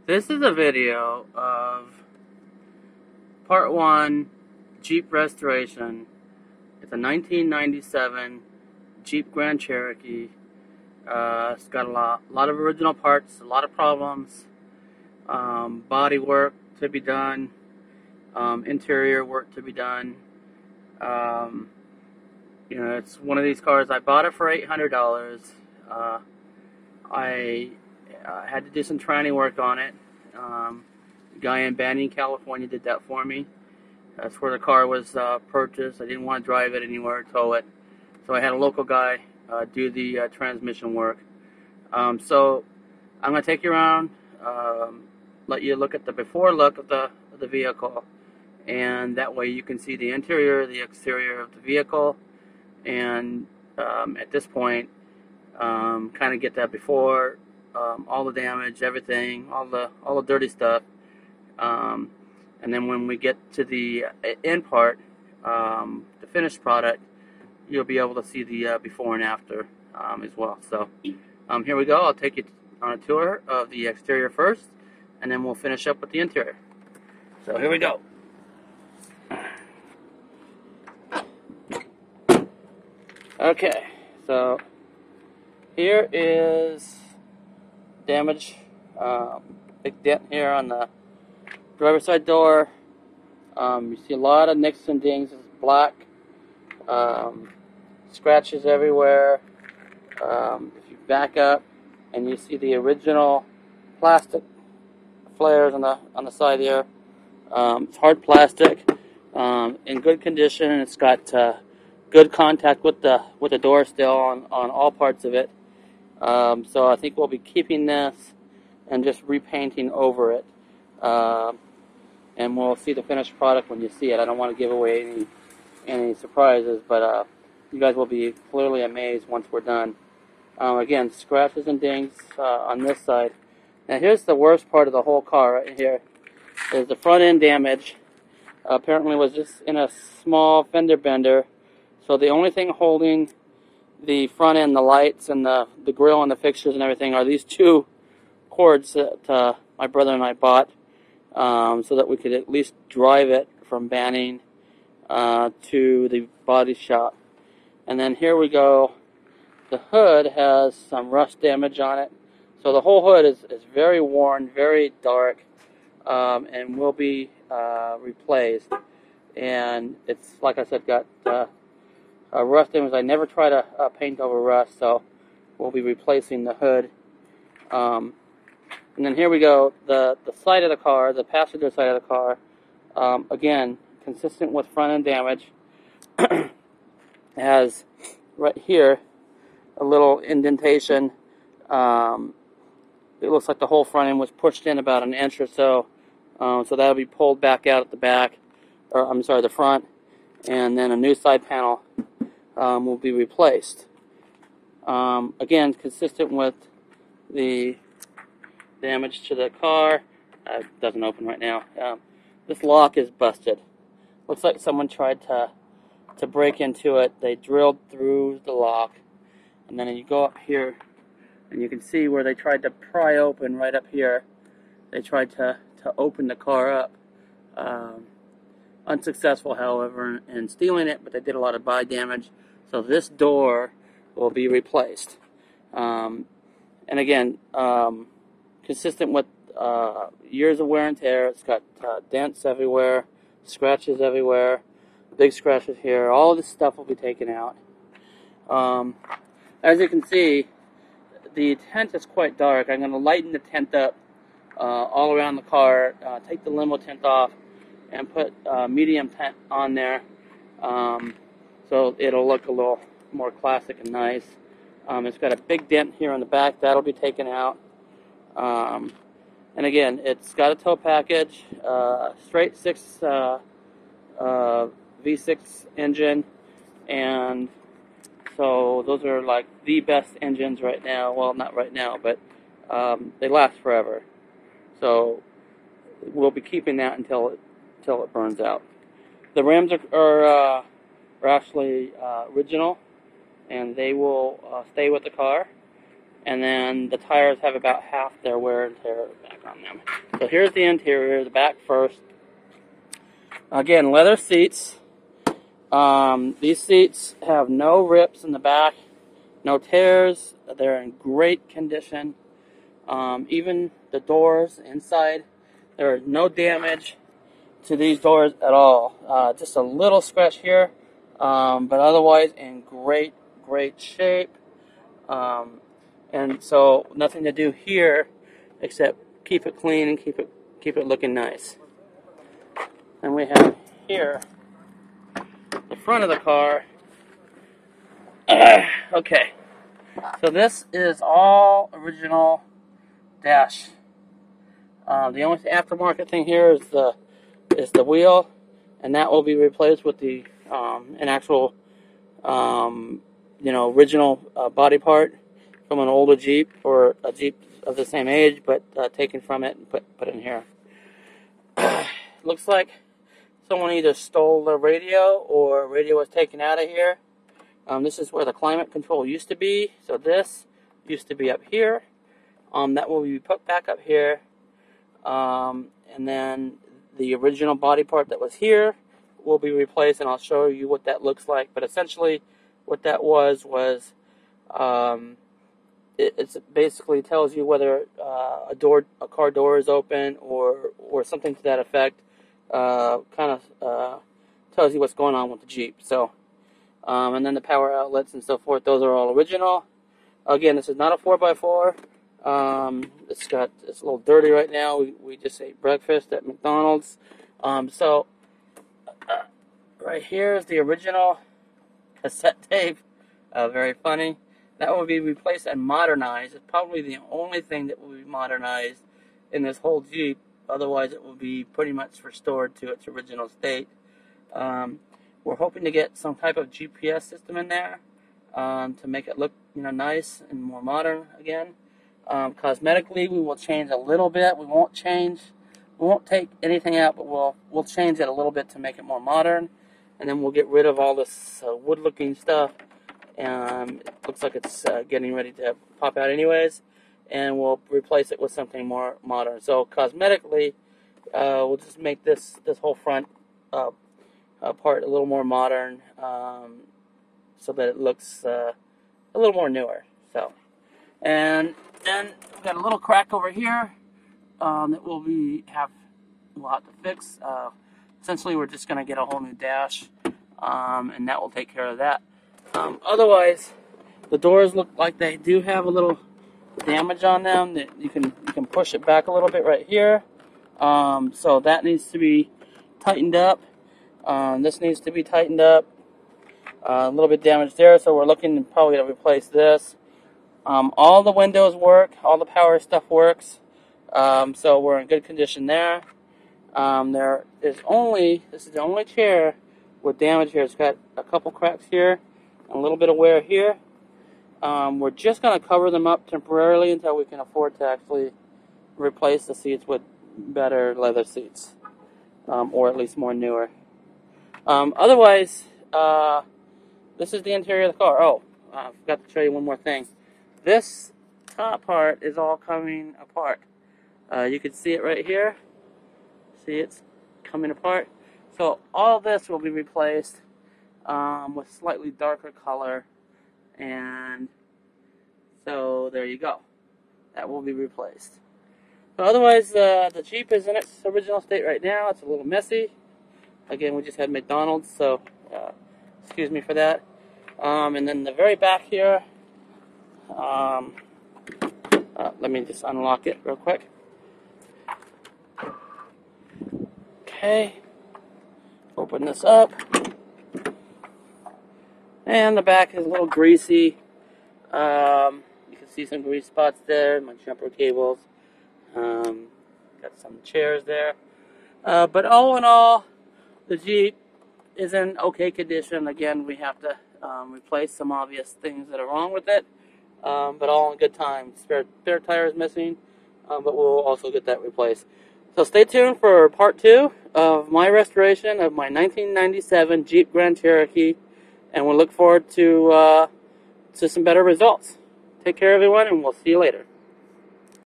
This is a video of part 1 Jeep restoration. It's a 1997 Jeep Grand Cherokee. It's got a lot of original parts, a lot of problems, body work to be done, interior work to be done. It's one of these cars. I bought it for $800. I had to do some training work on it. The guy in Banning, California did that for me. That's where the car was purchased. I didn't want to drive it anywhere, tow it. So I had a local guy do the transmission work. So I'm going to take you around, let you look at the before look of the vehicle. And that way you can see the interior, the exterior of the vehicle. And at this point, kind of get that before, all the damage, everything, all the dirty stuff, and then when we get to the end part, the finished product, you'll be able to see the before and after as well. So here we go. I'll take you on a tour of the exterior first, and then we'll finish up with the interior. So here we go. Okay, so here is damage, big dent here on the driver's side door. You see a lot of nicks and dings. It's black, scratches everywhere. If you back up and you see the original plastic flares on the side here, it's hard plastic, in good condition. It's got good contact with the door still on all parts of it. So I think we'll be keeping this and just repainting over it. And we'll see the finished product when you see it. I don't want to give away any surprises, but you guys will be clearly amazed once we're done. Again, scratches and dings on this side. Now here's the worst part of the whole car right here. Is the front end damage. Apparently was just in a small fender bender. So the only thing holding the front end, the lights and the grill and the fixtures and everything, are these two cords that my brother and I bought, so that we could at least drive it from Banning to the body shop. And then here we go. The hood has some rust damage on it. So the whole hood is very worn, very dark, and will be replaced. And it's, like I said, got rust damage. I never try to paint over rust, so we'll be replacing the hood. And then here we go, the side of the car, the passenger side of the car, again, consistent with front end damage. Has right here a little indentation. It looks like the whole front end was pushed in about an inch or so. So that'll be pulled back out at the back, or I'm sorry, the front, and then a new side panel will be replaced. Again, consistent with the damage to the car. It doesn't open right now. This lock is busted. Looks like someone tried to break into it. They drilled through the lock, and then you go up here and you can see where they tried to pry open right up here. They tried to open the car up. Unsuccessful, however, in stealing it, but they did a lot of body damage. So this door will be replaced. And again, consistent with years of wear and tear. It's got dents everywhere, scratches everywhere, big scratches here. All of this stuff will be taken out. As you can see, the tent is quite dark. I'm going to lighten the tent up all around the car, take the limo tent off, and put medium tent on there, so it'll look a little more classic and nice. It's got a big dent here on the back. That'll be taken out. And again, it's got a tow package, straight 6 V6 engine, and so those are like the best engines right now. Well, not right now, but they last forever. So we'll be keeping that until it burns out. The rims are actually original, and they will stay with the car. and then the tires have about half their wear and tear back on them. So here's the interior, the back first. Again, leather seats. These seats have no rips in the back, no tears. They're in great condition. Even the doors inside, there is no damage to these doors at all. Just a little scratch here, but otherwise in great shape. And so nothing to do here except keep it clean and keep it looking nice. And we have here the front of the car. Okay, so this is all original dash. The only aftermarket thing here is the wheel, and that will be replaced with the an actual original body part from an older Jeep or a Jeep of the same age, but taken from it and put in here. Looks like someone either stole the radio or radio was taken out of here. This is where the climate control used to be. So this used to be up here. That will be put back up here. And then the original body part that was here will be replaced, and I'll show you what that looks like. But essentially what that was it basically tells you whether a car door is open or something to that effect. Kind of tells you what's going on with the Jeep. So, and then the power outlets and so forth, those are all original. Again, this is not a 4x4. It's a little dirty right now. We just ate breakfast at McDonald's. Right here is the original cassette tape. Very funny. That will be replaced and modernized. It's probably the only thing that will be modernized in this whole Jeep. Otherwise, it will be pretty much restored to its original state. We're hoping to get some type of GPS system in there to make it look, nice and more modern again. Cosmetically, we will change a little bit. We won't take anything out, but we'll change it a little bit to make it more modern, and then we'll get rid of all this wood-looking stuff. It looks like it's getting ready to pop out anyways, and we'll replace it with something more modern. So cosmetically, we'll just make this whole front part a little more modern, so that it looks a little more newer. So, and then we've got a little crack over here that we'll have to fix. Essentially, we're just going to get a whole new dash, and that will take care of that. Otherwise, the doors look like they do have a little damage on them. That you can push it back a little bit right here. So that needs to be tightened up. This needs to be tightened up. A little bit damaged there, so we're looking probably to replace this. All the windows work. All the power stuff works. So we're in good condition there. This is the only chair with damage here. It's got a couple cracks here. A little bit of wear here. We're just going to cover them up temporarily until we can afford to actually replace the seats with better leather seats, or at least more newer. Otherwise, this is the interior of the car. Oh, I forgot to show you one more thing. This top part is all coming apart. You can see it right here. See, it's coming apart. So all of this will be replaced with slightly darker color, and so there you go. That will be replaced. So otherwise, the Jeep is in its original state right now. It's a little messy. Again, we just had McDonald's, so excuse me for that. And then the very back here, let me just unlock it real quick. Okay, open this up. And the back is a little greasy. You can see some grease spots there, my jumper cables. Got some chairs there. But all in all, the Jeep is in okay condition. Again, we have to replace some obvious things that are wrong with it. But all in good time. Spare tire is missing, but we'll also get that replaced. So stay tuned for part 2 of my restoration of my 1997 Jeep Grand Cherokee. And we'll look forward to some better results. Take care, everyone, and we'll see you later.